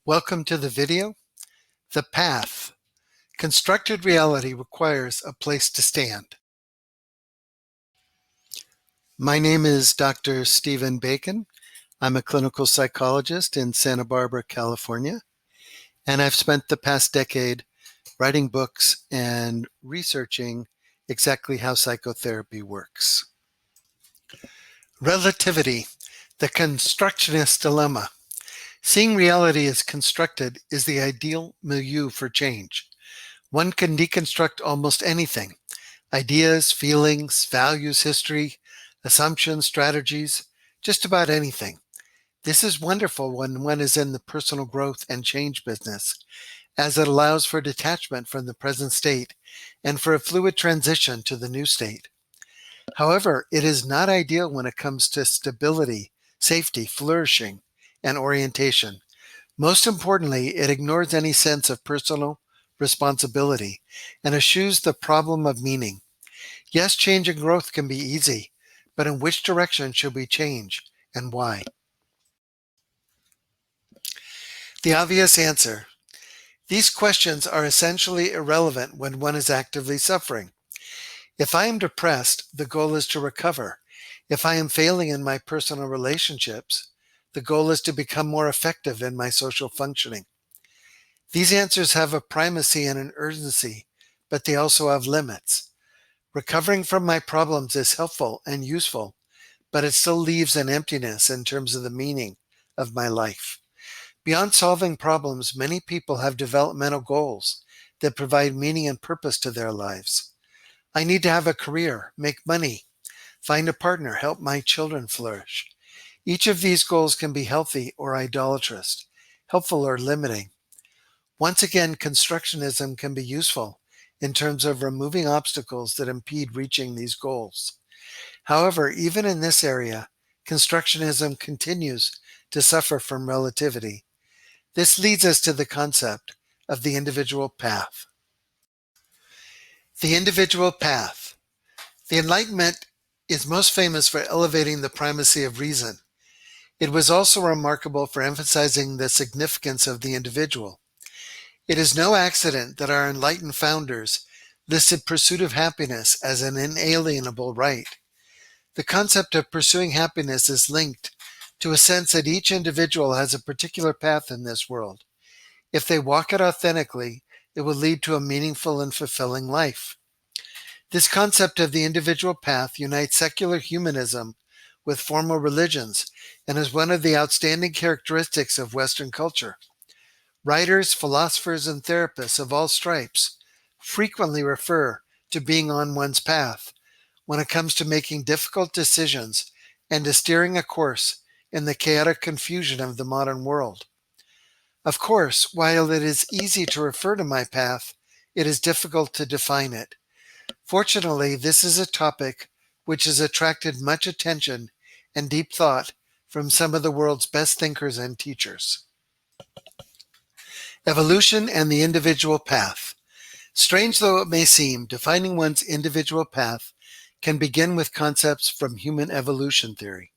Welcome to the video, The Path. Constructed reality requires a place to stand. My name is Dr. Stephen Bacon. I'm a clinical psychologist in Santa Barbara, California, and I've spent the past decade writing books and researching exactly how psychotherapy works. Relativity, the Constructionist Dilemma. Seeing reality as constructed is the ideal milieu for change. One can deconstruct almost anything: ideas, feelings, values, history, assumptions, strategies, just about anything. This is wonderful when one is in the personal growth and change business, as it allows for detachment from the present state and for a fluid transition to the new state. However, it is not ideal when it comes to stability, safety, flourishing, and orientation. Most importantly, it ignores any sense of personal responsibility and eschews the problem of meaning. Yes, change and growth can be easy, but in which direction should we change and why? The obvious answer: these questions are essentially irrelevant when one is actively suffering. If I am depressed, the goal is to recover. If I am failing in my personal relationships, the goal is to become more effective in my social functioning. These answers have a primacy and an urgency, but they also have limits. Recovering from my problems is helpful and useful, but it still leaves an emptiness in terms of the meaning of my life. Beyond solving problems, many people have developmental goals that provide meaning and purpose to their lives. I need to have a career, make money, find a partner, help my children flourish. Each of these goals can be healthy or idolatrous, helpful or limiting. Once again, constructionism can be useful in terms of removing obstacles that impede reaching these goals. However, even in this area, constructionism continues to suffer from relativity. This leads us to the concept of the individual path. The individual path. The Enlightenment is most famous for elevating the primacy of reason. It was also remarkable for emphasizing the significance of the individual. It is no accident that our enlightened founders listed pursuit of happiness as an inalienable right. The concept of pursuing happiness is linked to a sense that each individual has a particular path in this world. If they walk it authentically, it will lead to a meaningful and fulfilling life. This concept of the individual path unites secular humanism with formal religions and is one of the outstanding characteristics of Western culture. Writers, philosophers, and therapists of all stripes frequently refer to being on one's path when it comes to making difficult decisions and to steering a course in the chaotic confusion of the modern world. Of course, while it is easy to refer to my path, it is difficult to define it. Fortunately, this is a topic which has attracted much attention and deep thought from some of the world's best thinkers and teachers. Evolution and the individual path. Strange though it may seem, defining one's individual path can begin with concepts from human evolution theory.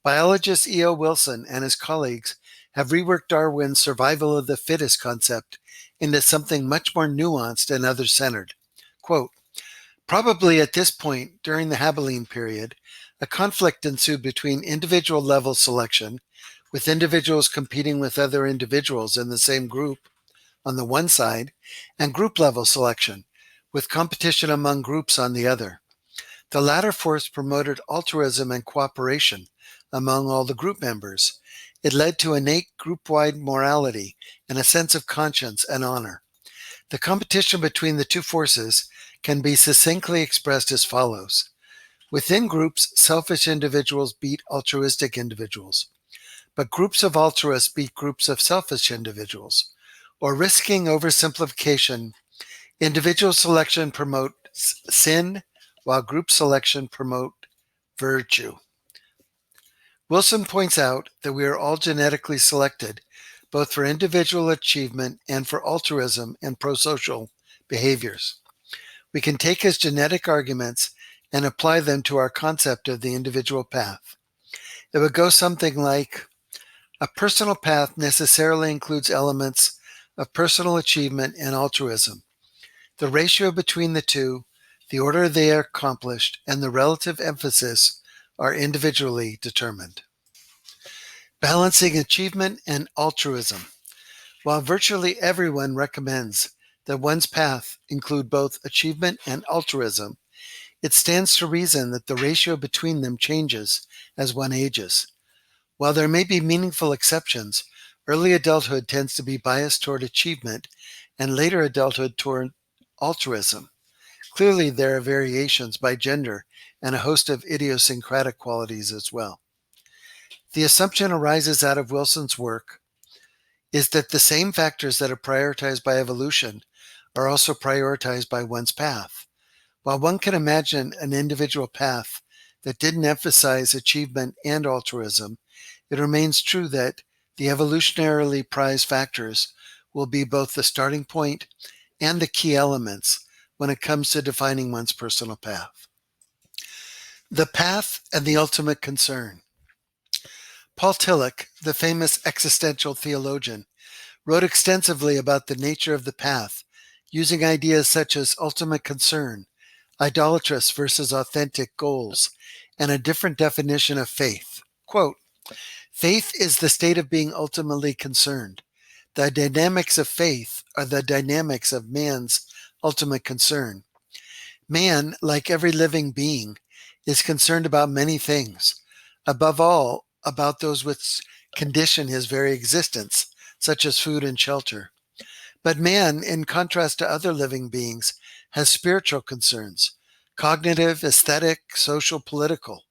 Biologist E.O. Wilson and his colleagues have reworked Darwin's survival of the fittest concept into something much more nuanced and other-centered. Quote, "Probably at this point, during the Haberlean period, a conflict ensued between individual-level selection, with individuals competing with other individuals in the same group on the one side, and group-level selection, with competition among groups on the other. The latter force promoted altruism and cooperation among all the group members. It led to innate group-wide morality and a sense of conscience and honor. The competition between the two forces can be succinctly expressed as follows. Within groups, selfish individuals beat altruistic individuals, but groups of altruists beat groups of selfish individuals. Or risking oversimplification, individual selection promotes sin, while group selection promotes virtue." Wilson points out that we are all genetically selected, both for individual achievement and for altruism and prosocial behaviors. We can take his genetic arguments and apply them to our concept of the individual path. It would go something like, A personal path necessarily includes elements of personal achievement and altruism. The ratio between the two, the order they are accomplished, and the relative emphasis are individually determined. Balancing achievement and altruism. While virtually everyone recommends that one's path include both achievement and altruism, it stands to reason that the ratio between them changes as one ages. While there may be meaningful exceptions, early adulthood tends to be biased toward achievement and later adulthood toward altruism. Clearly, there are variations by gender and a host of idiosyncratic qualities as well. The assumption arises out of Wilson's work is that the same factors that are prioritized by evolution are also prioritized by one's path. While one can imagine an individual path that didn't emphasize achievement and altruism, it remains true that the evolutionarily prized factors will be both the starting point and the key elements when it comes to defining one's personal path. The path and the ultimate concern. Paul Tillich, the famous existential theologian, wrote extensively about the nature of the path, using ideas such as ultimate concern, idolatrous versus authentic goals, and a different definition of faith. Quote, faith is the state of being ultimately concerned. The dynamics of faith are the dynamics of man's ultimate concern. Man, like every living being, is concerned about many things, above all, about those which condition his very existence, such as food and shelter. But man, in contrast to other living beings, has spiritual concerns, cognitive, aesthetic, social, political.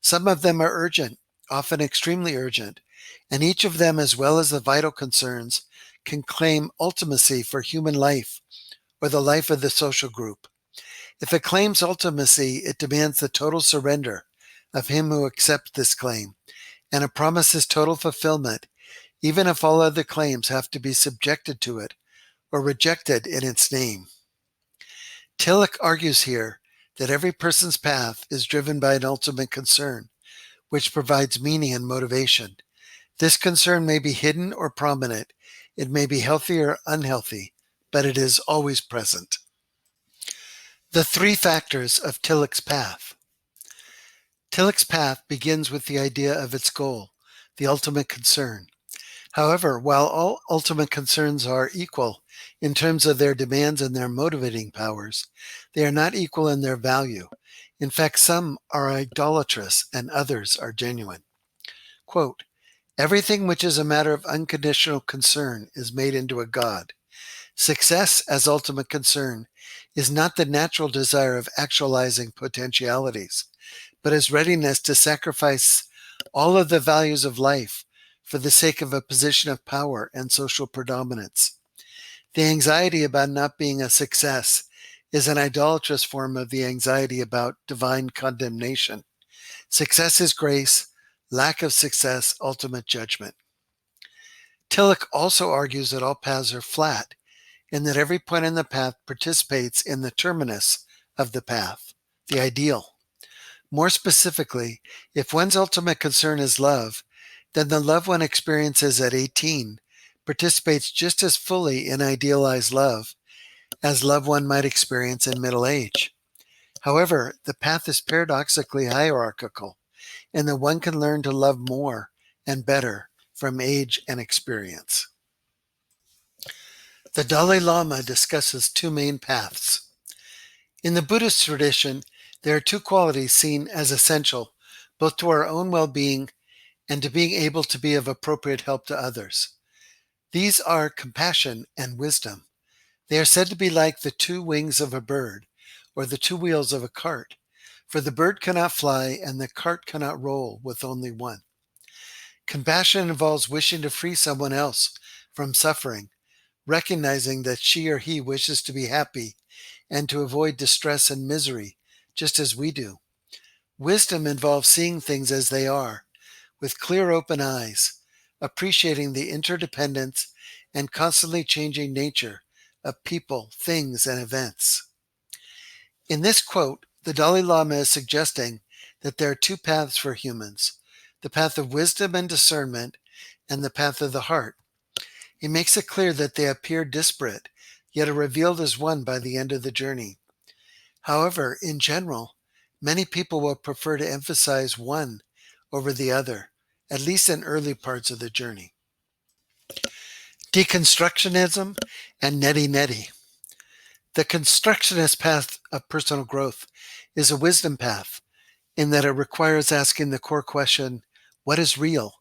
Some of them are urgent, often extremely urgent, and each of them, as well as the vital concerns, can claim ultimacy for human life or the life of the social group. If it claims ultimacy, it demands the total surrender of him who accepts this claim, and it promises total fulfillment, even if all other claims have to be subjected to it or rejected in its name. Tillich argues here that every person's path is driven by an ultimate concern, which provides meaning and motivation. This concern may be hidden or prominent. It may be healthy or unhealthy, but it is always present. The three factors of Tillich's path. Tillich's path begins with the idea of its goal, the ultimate concern. However, while all ultimate concerns are equal in terms of their demands and their motivating powers, they are not equal in their value. In fact, some are idolatrous and others are genuine. Quote, everything which is a matter of unconditional concern is made into a god. Success as ultimate concern is not the natural desire of actualizing potentialities, but his readiness to sacrifice all of the values of life for the sake of a position of power and social predominance. The anxiety about not being a success is an idolatrous form of the anxiety about divine condemnation. Success is grace, lack of success, ultimate judgment. Tillich also argues that all paths are flat, and that every point in the path participates in the terminus of the path, the ideal. More specifically, if one's ultimate concern is love, then the love one experiences at 18 participates just as fully in idealized love as love one might experience in middle age. However, the path is paradoxically hierarchical, and that one can learn to love more and better from age and experience. The Dalai Lama discusses two main paths. In the Buddhist tradition, there are two qualities seen as essential, both to our own well-being and to being able to be of appropriate help to others. These are compassion and wisdom. They are said to be like the two wings of a bird, or the two wheels of a cart, for the bird cannot fly and the cart cannot roll with only one. Compassion involves wishing to free someone else from suffering, recognizing that she or he wishes to be happy and to avoid distress and misery, just as we do. Wisdom involves seeing things as they are, with clear open eyes, appreciating the interdependence and constantly changing nature of people, things, and events. In this quote, the Dalai Lama is suggesting that there are two paths for humans, the path of wisdom and discernment, and the path of the heart. He makes it clear that they appear disparate, yet are revealed as one by the end of the journey. However, in general, many people will prefer to emphasize one over the other, at least in early parts of the journey. Deconstructionism and neti-neti. The constructionist path of personal growth is a wisdom path in that it requires asking the core question, what is real?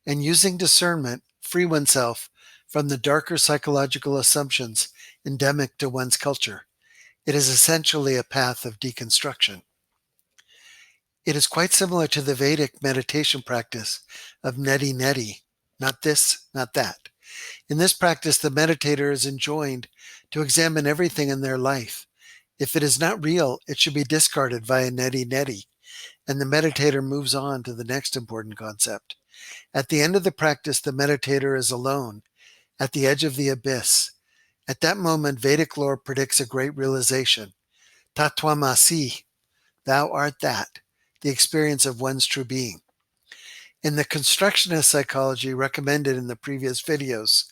And using discernment, free oneself from the darker psychological assumptions endemic to one's culture. It is essentially a path of deconstruction. It is quite similar to the Vedic meditation practice of neti-neti, not this, not that. In this practice, the meditator is enjoined to examine everything in their life. If it is not real, it should be discarded via neti-neti, and the meditator moves on to the next important concept. At the end of the practice, the meditator is alone, at the edge of the abyss. At that moment, Vedic lore predicts a great realization. Tattvamasi, thou art that, the experience of one's true being. In the constructionist psychology recommended in the previous videos,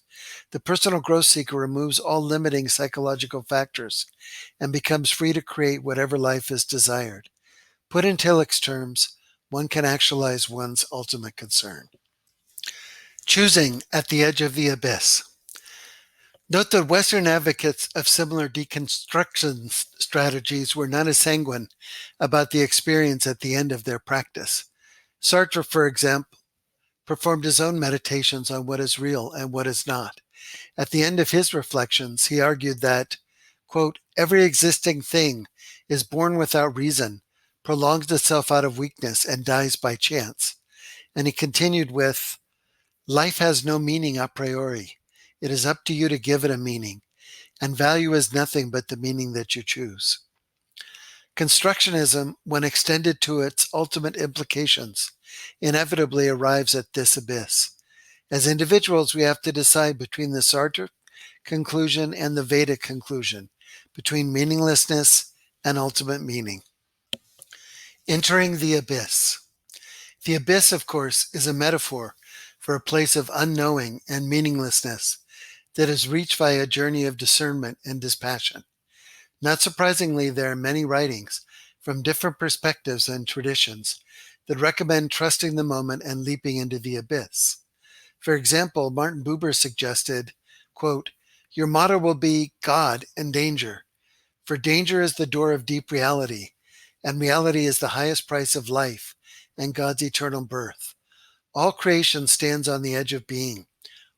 the personal growth seeker removes all limiting psychological factors and becomes free to create whatever life is desired. Put in Tillich's terms, one can actualize one's ultimate concern. Choosing at the edge of the abyss. Note that Western advocates of similar deconstruction strategies were not as sanguine about the experience at the end of their practice. Sartre, for example, performed his own meditations on what is real and what is not. At the end of his reflections, he argued that, quote, every existing thing is born without reason, prolongs itself out of weakness, and dies by chance. And he continued with, life has no meaning a priori. It is up to you to give it a meaning, and value is nothing but the meaning that you choose. Constructionism, when extended to its ultimate implications, inevitably arrives at this abyss. As individuals, we have to decide between the Sartre conclusion and the Vedic conclusion, between meaninglessness and ultimate meaning. Entering the abyss. The abyss, of course, is a metaphor for a place of unknowing and meaninglessness that is reached by a journey of discernment and dispassion. Not surprisingly, there are many writings from different perspectives and traditions that recommend trusting the moment and leaping into the abyss. For example, Martin Buber suggested, quote, your motto will be God and danger, for danger is the door of deep reality, and reality is the highest price of life and God's eternal birth. All creation stands on the edge of being.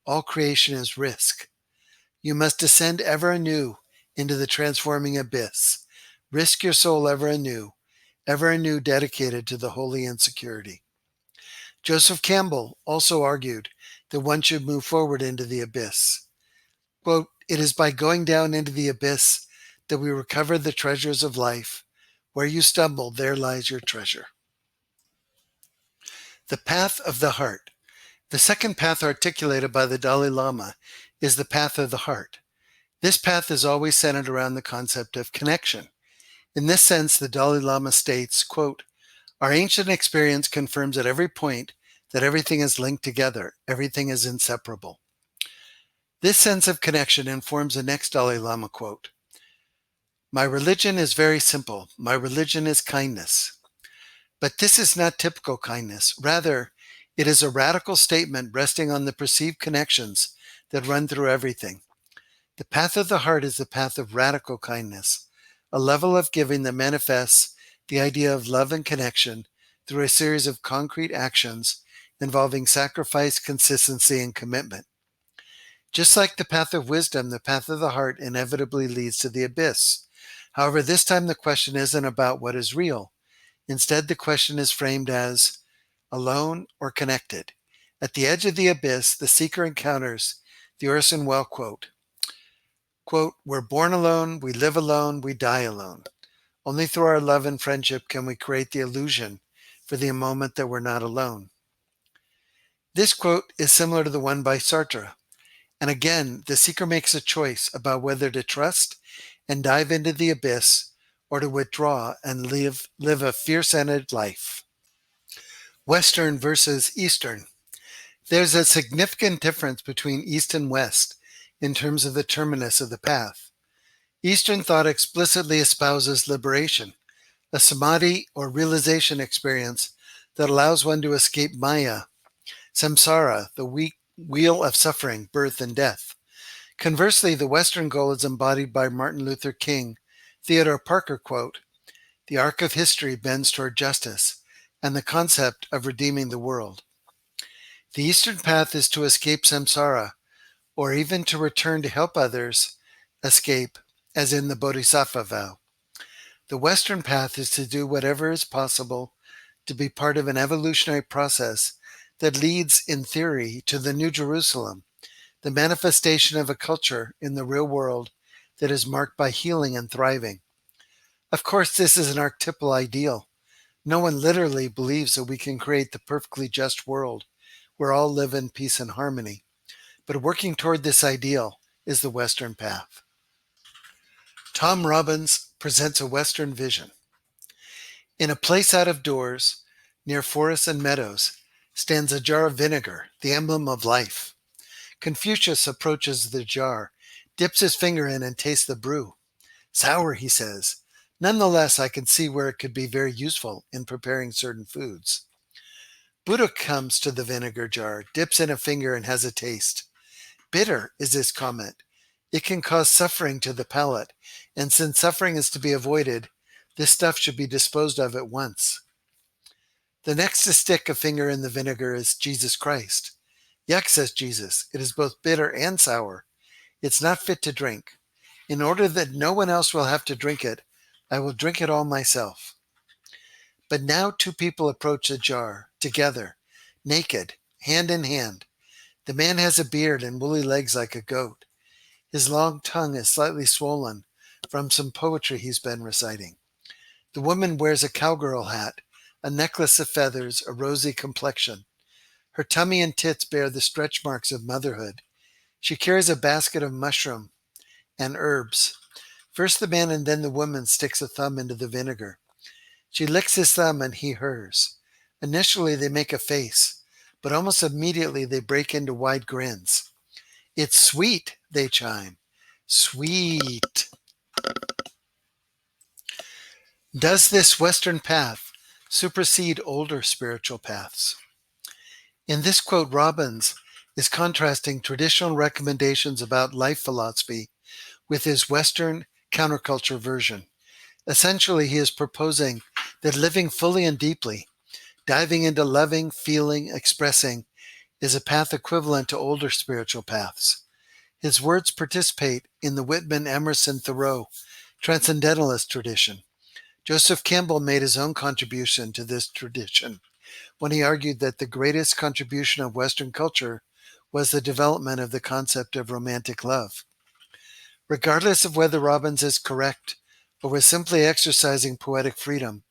All creation is risk. You must descend ever anew into the transforming abyss. Risk your soul ever anew dedicated to the holy insecurity. Joseph Campbell also argued that one should move forward into the abyss. Quote, it is by going down into the abyss that we recover the treasures of life. Where you stumble, there lies your treasure. The path of the heart. The second path articulated by the Dalai Lama is the path of the heart. This path is always centered around the concept of connection. In this sense, the Dalai Lama states, quote, our ancient experience confirms at every point that everything is linked together, everything is inseparable. This sense of connection informs the next Dalai Lama quote, my religion is very simple. My religion is kindness. But this is not typical kindness. Rather, it is a radical statement resting on the perceived connections that run through everything. The path of the heart is the path of radical kindness, a level of giving that manifests the idea of love and connection through a series of concrete actions involving sacrifice, consistency, and commitment. Just like the path of wisdom, the path of the heart inevitably leads to the abyss. However, this time the question isn't about what is real. Instead, the question is framed as alone or connected. At the edge of the abyss, the seeker encounters the Orson Welles quote, we're born alone, we live alone, we die alone. Only through our love and friendship can we create the illusion for the moment that we're not alone. This quote is similar to the one by Sartre. And again, the seeker makes a choice about whether to trust and dive into the abyss or to withdraw and live a fierce-ended life. Western versus Eastern. There's a significant difference between East and West in terms of the terminus of the path. Eastern thought explicitly espouses liberation, a samadhi or realization experience that allows one to escape Maya, samsara, the wheel of suffering, birth, and death. Conversely, the Western goal is embodied by Martin Luther King Theodore Parker quote, "The arc of history bends toward justice and the concept of redeeming the world." The Eastern path is to escape samsara, or even to return to help others escape, as in the Bodhisattva vow. The Western path is to do whatever is possible to be part of an evolutionary process that leads, in theory, to the New Jerusalem, the manifestation of a culture in the real world that is marked by healing and thriving. Of course, this is an archetypal ideal. No one literally believes that we can create the perfectly just world where all live in peace and harmony. But working toward this ideal is the Western path. Tom Robbins presents a Western vision. In a place out of doors, near forests and meadows, stands a jar of vinegar, the emblem of life. Confucius approaches the jar, dips his finger in, and tastes the brew. "Sour," he says. "Nonetheless, I can see where it could be very useful in preparing certain foods." Buddha comes to the vinegar jar, dips in a finger, and has a taste. "Bitter," is his comment. "It can cause suffering to the palate, and since suffering is to be avoided, this stuff should be disposed of at once." The next to stick a finger in the vinegar is Jesus Christ. "Yuck," says Jesus, "it is both bitter and sour. It's not fit to drink. In order that no one else will have to drink it, I will drink it all myself." But now two people approach the jar, together, naked, hand in hand. The man has a beard and woolly legs like a goat. His long tongue is slightly swollen from some poetry he's been reciting. The woman wears a cowgirl hat, a necklace of feathers, a rosy complexion. Her tummy and tits bear the stretch marks of motherhood. She carries a basket of mushroom and herbs. First the man and then the woman sticks a thumb into the vinegar. She licks his thumb and he hers. Initially they make a face, but almost immediately they break into wide grins. "It's sweet," they chime. "Sweet." Does this Western path supersede older spiritual paths? In this quote, Robbins is contrasting traditional recommendations about life philosophy with his Western counterculture version. Essentially, he is proposing that living fully and deeply, diving into loving, feeling, expressing, is a path equivalent to older spiritual paths. His words participate in the Whitman Emerson Thoreau transcendentalist tradition. Joseph Campbell made his own contribution to this tradition when he argued that the greatest contribution of Western culture was the development of the concept of romantic love. Regardless of whether Robbins is correct or was simply exercising poetic freedom,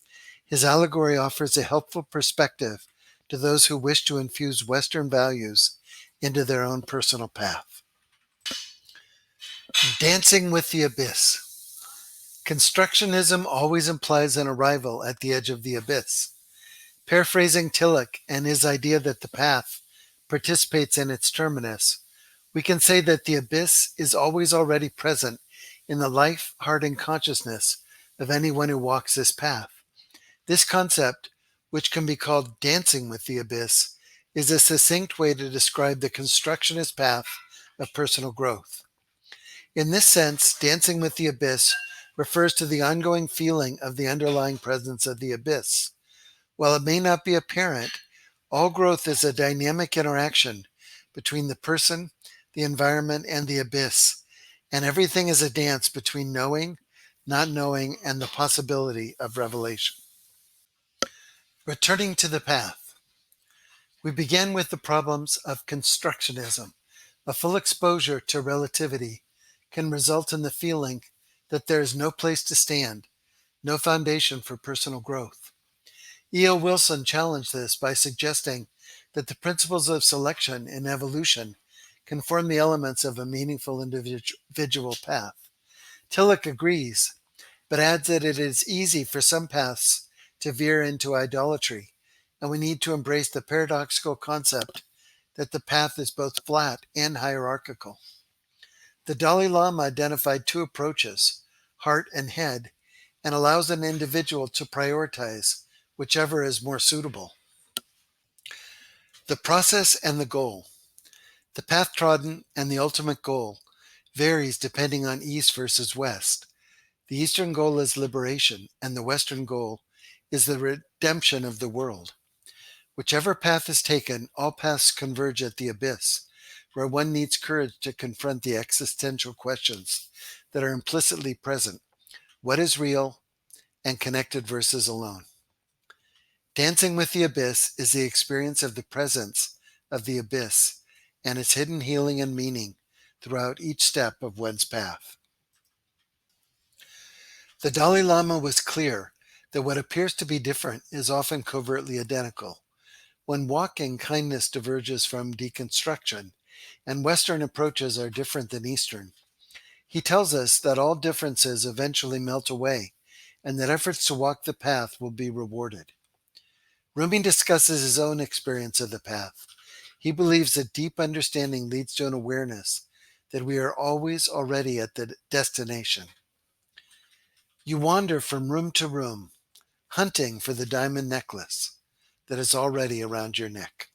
his allegory offers a helpful perspective to those who wish to infuse Western values into their own personal path. Dancing with the abyss. Constructionism always implies an arrival at the edge of the abyss. Paraphrasing Tillich and his idea that the path participates in its terminus, we can say that the abyss is always already present in the life, heart, and consciousness of anyone who walks this path. This concept, which can be called dancing with the abyss, is a succinct way to describe the constructionist path of personal growth. In this sense, dancing with the abyss refers to the ongoing feeling of the underlying presence of the abyss. While it may not be apparent, all growth is a dynamic interaction between the person, the environment, and the abyss, and everything is a dance between knowing, not knowing, and the possibility of revelation. Returning to the path, we began with the problems of constructionism. A full exposure to relativity can result in the feeling that there is no place to stand, no foundation for personal growth. E.O. Wilson challenged this by suggesting that the principles of selection in evolution can form the elements of a meaningful individual path. Tillich agrees, but adds that it is easy for some paths to veer into idolatry, and we need to embrace the paradoxical concept that the path is both flat and hierarchical. The Dalai Lama identified two approaches, heart and head, and allows an individual to prioritize whichever is more suitable. The process and the goal. The path trodden and the ultimate goal varies depending on East versus West. The Eastern goal is liberation, and the Western goal is the redemption of the world. Whichever path is taken, all paths converge at the abyss, where one needs courage to confront the existential questions that are implicitly present. What is real and connected versus alone? Dancing with the abyss is the experience of the presence of the abyss and its hidden healing and meaning throughout each step of one's path. The Dalai Lama was clear that what appears to be different is often covertly identical. When walking, kindness diverges from deconstruction, and Western approaches are different than Eastern. He tells us that all differences eventually melt away, and that efforts to walk the path will be rewarded. Rumi discusses his own experience of the path. He believes that deep understanding leads to an awareness that we are always already at the destination. You wander from room to room, hunting for the diamond necklace that is already around your neck.